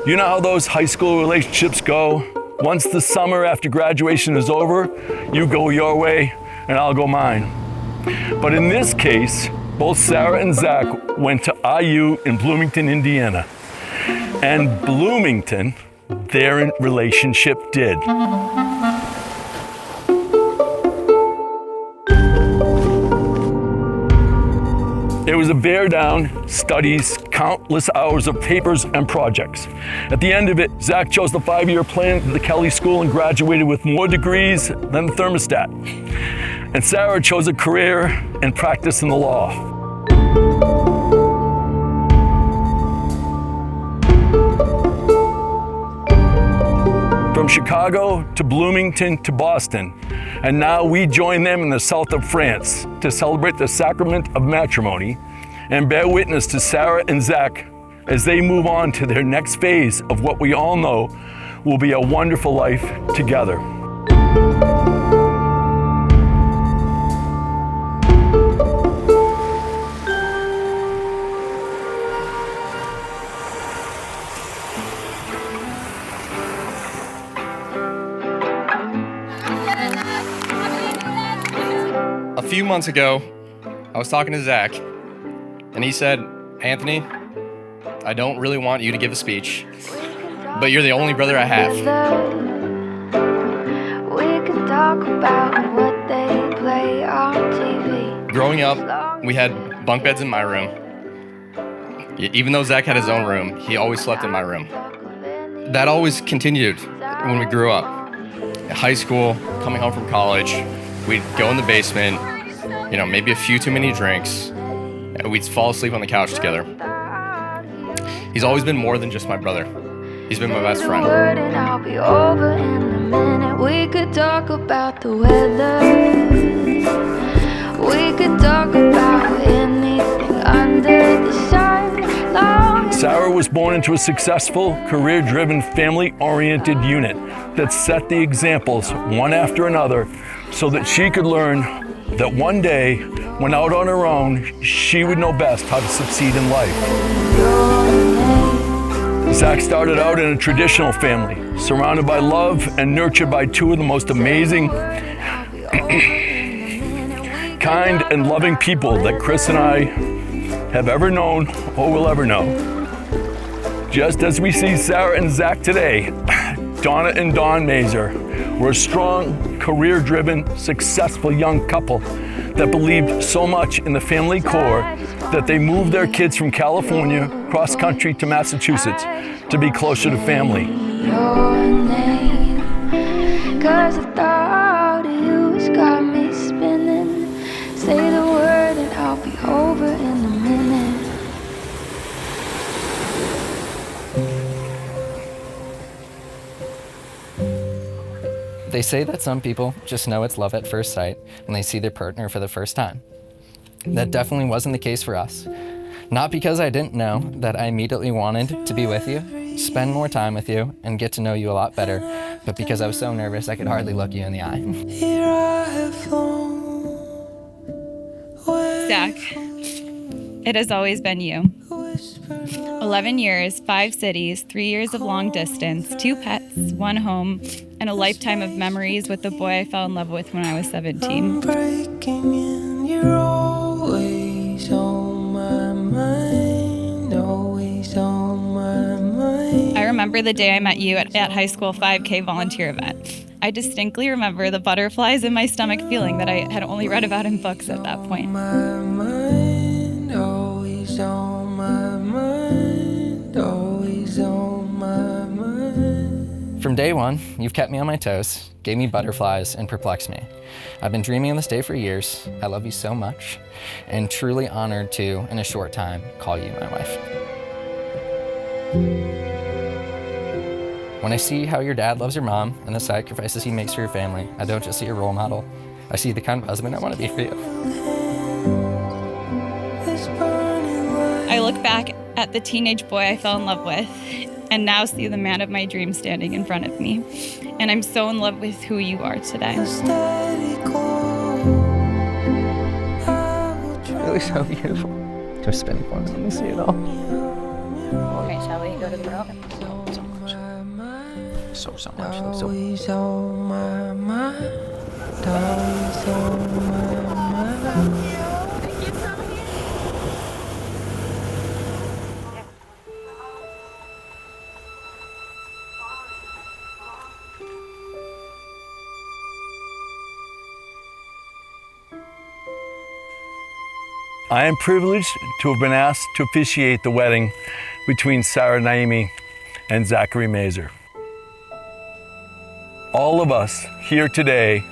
You know how those high school relationships go? Once the summer after graduation is over, you go your way and I'll go mine. But in this case, both Sarah and Zach went to IU in Bloomington, Indiana. And Bloomington, their relationship did. It was a bear down, studies, countless hours of papers and projects. At the end of it, Zach chose the 5-year plan at the Kelly School and graduated with more degrees than the thermostat. And Sarah chose a career and practice in the law. From Chicago to Bloomington to Boston, and now we join them in the south of France to celebrate the sacrament of matrimony and bear witness to Sarah and Zach as they move on to their next phase of what we all know will be a wonderful life together. A few months ago, I was talking to Zach, and he said, Anthony, I don't really want you to give a speech, but you're the only brother I have. We could talk about what they play on TV. Growing up, we had bunk beds in my room. Even though Zach had his own room, he always slept in my room. That always continued when we grew up. In high school, coming home from college, we'd go in the basement, maybe a few too many drinks, and we'd fall asleep on the couch together. He's always been more than just my brother. He's been my best friend. And I'll be over in a minute. We could talk about the weather. We could talk about anything under the sun. Sarah was born into a successful, career-driven, family-oriented unit that set the examples one after another so that she could learn that one day, when out on her own, she would know best how to succeed in life. Zach started out in a traditional family, surrounded by love and nurtured by two of the most amazing, kind and loving people that Chris and I have ever known or will ever know. Just as we see Sarah and Zach today, Donna and Don Mazer were a strong, career-driven, successful young couple that believed so much in the family core that they moved their kids from California cross-country to Massachusetts to be closer to family. Your name, 'cause the thought of you has got me spinning. Say the word and I'll be over in a minute. They say that some people just know it's love at first sight when they see their partner for the first time. That definitely wasn't the case for us. Not because I didn't know that I immediately wanted to be with you, spend more time with you, and get to know you a lot better, but because I was so nervous I could hardly look you in the eye. Zach, it has always been you. 11 years, 5 cities, 3 years of long distance, 2 pets, 1 home, and a lifetime of memories with the boy I fell in love with when I was 17. I remember the day I met you at high school 5K volunteer event. I distinctly remember the butterflies in my stomach feeling that I had only read about in books at that point. From day one, you've kept me on my toes, gave me butterflies, and perplexed me. I've been dreaming of this day for years. I love you so much, and truly honored to, in a short time, call you my wife. When I see how your dad loves your mom and the sacrifices he makes for your family, I don't just see a role model. I see the kind of husband I want to be for you. I look back at the teenage boy I fell in love with, and now see the man of my dreams standing in front of me. And I'm so in love with who you are today. Really so beautiful. Just spending fun. Let me see it all. Okay, Shall we go to the room? So much. So much. So Always on my mind. Always on my mind. I am privileged to have been asked to officiate the wedding between Sarah Naimi and Zachary Mazer. All of us here today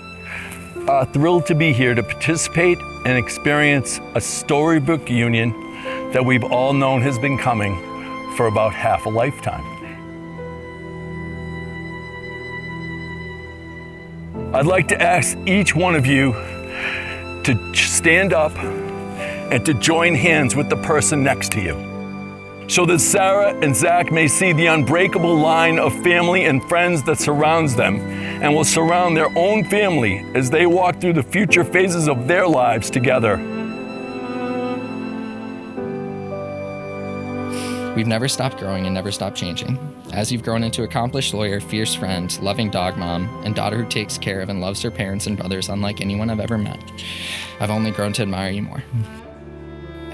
are thrilled to be here to participate and experience a storybook union that we've all known has been coming for about half a lifetime. I'd like to ask each one of you to stand up and to join hands with the person next to you, so that Sarah and Zach may see the unbreakable line of family and friends that surrounds them and will surround their own family as they walk through the future phases of their lives together. We've never stopped growing and never stopped changing. As you've grown into accomplished lawyer, fierce friend, loving dog mom, and daughter who takes care of and loves her parents and brothers unlike anyone I've ever met, I've only grown to admire you more.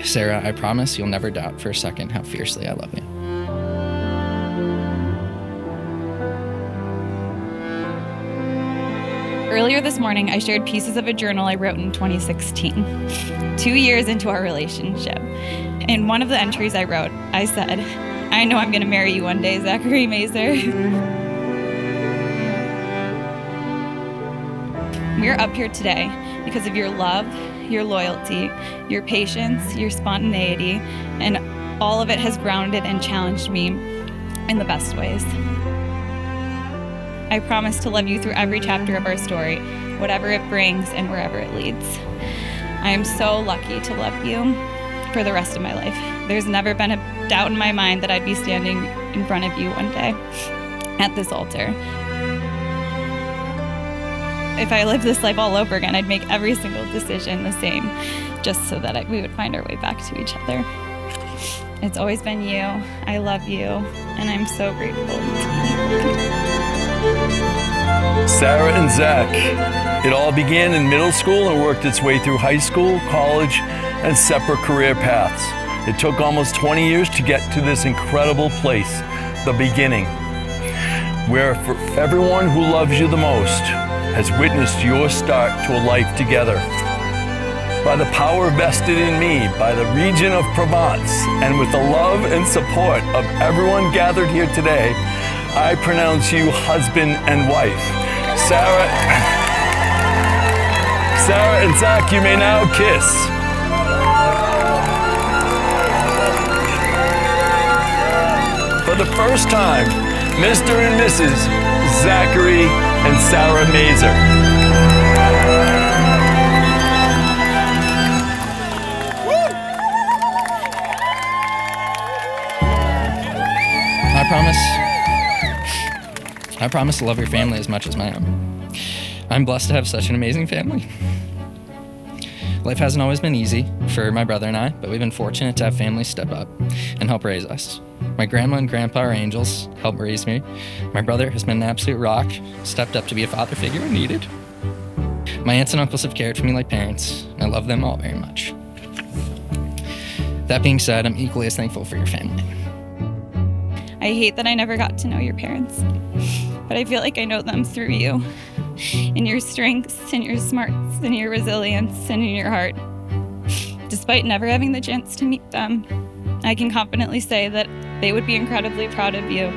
Sarah, I promise you'll never doubt for a second how fiercely I love you. Earlier this morning, I shared pieces of a journal I wrote in 2016, 2 years into our relationship. In one of the entries I wrote, I said, "I know I'm going to marry you one day, Zachary Mazer." We're up here today because of your love, your loyalty, your patience, your spontaneity, and all of it has grounded and challenged me in the best ways. I promise to love you through every chapter of our story, whatever it brings and wherever it leads. I am so lucky to love you for the rest of my life. There's never been a doubt in my mind that I'd be standing in front of you one day at this altar. If I lived this life all over again, I'd make every single decision the same, just so that we would find our way back to each other. It's always been you. I love you, and I'm so grateful to you. Sarah and Zach. It all began in middle school and worked its way through high school, college, and separate career paths. It took almost 20 years to get to this incredible place, the beginning, where for everyone who loves you the most has witnessed your start to a life together. By the power vested in me by the region of Provence, and with the love and support of everyone gathered here today, I pronounce you husband and wife. Sarah and Zach, you may now kiss. For the first time, Mr. and Mrs. Zachary and Sarah Mazer. I promise to love your family as much as my own. I'm blessed to have such an amazing family. Life hasn't always been easy for my brother and I, but we've been fortunate to have families step up and help raise us. My grandma and grandpa are angels, helped raise me. My brother has been an absolute rock, stepped up to be a father figure when needed. My aunts and uncles have cared for me like parents, and I love them all very much. That being said, I'm equally as thankful for your family. I hate that I never got to know your parents, but I feel like I know them through you, in your strengths, in your smarts, in your resilience, and in your heart. Despite never having the chance to meet them, I can confidently say that they would be incredibly proud of you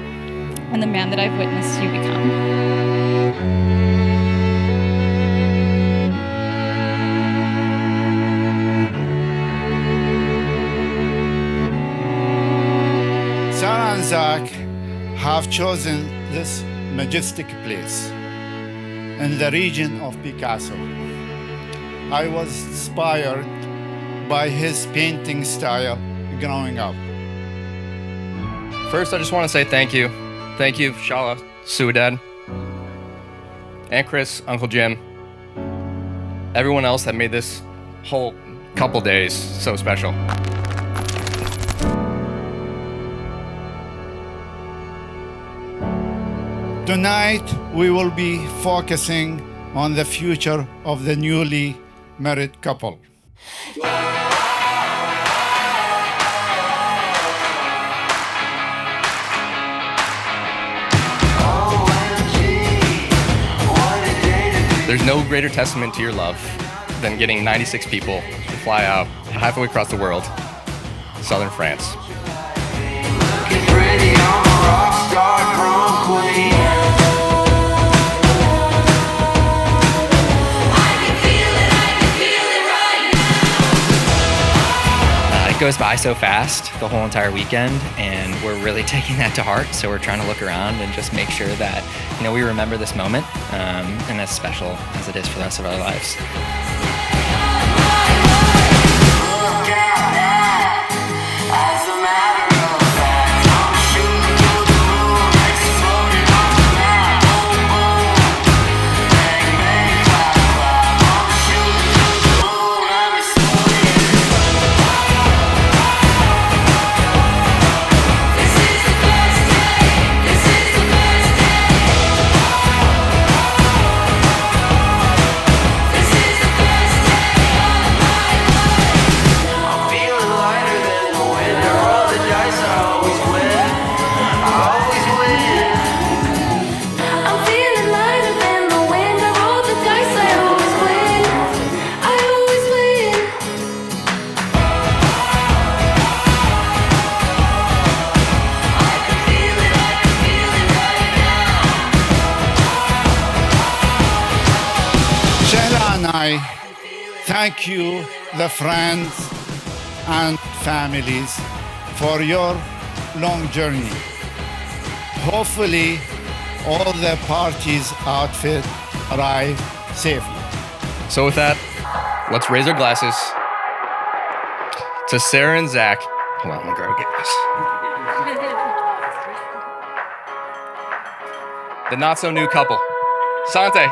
and the man that I've witnessed you become. Sarah and Zach have chosen this majestic place in the region of Picasso. I was inspired by his painting style growing up. First, I just want to say thank you. Thank you, Shala, Suadad, and Chris, Uncle Jim, everyone else that made this whole couple days so special. Tonight, we will be focusing on the future of the newly married couple. There's no greater testament to your love than getting 96 people to fly out halfway across the world, southern France. It goes by so fast, the whole entire weekend, and we're really taking that to heart. So we're trying to look around and just make sure that, you know, we remember this moment, and as special as it is for the rest of our lives. I thank you, the friends and families, for your long journey. Hopefully, all the parties' outfit arrive safely. So with that, let's raise our glasses to Sarah and Zach. Hold on, I'm gonna grab a glass. The not so new couple. Sante.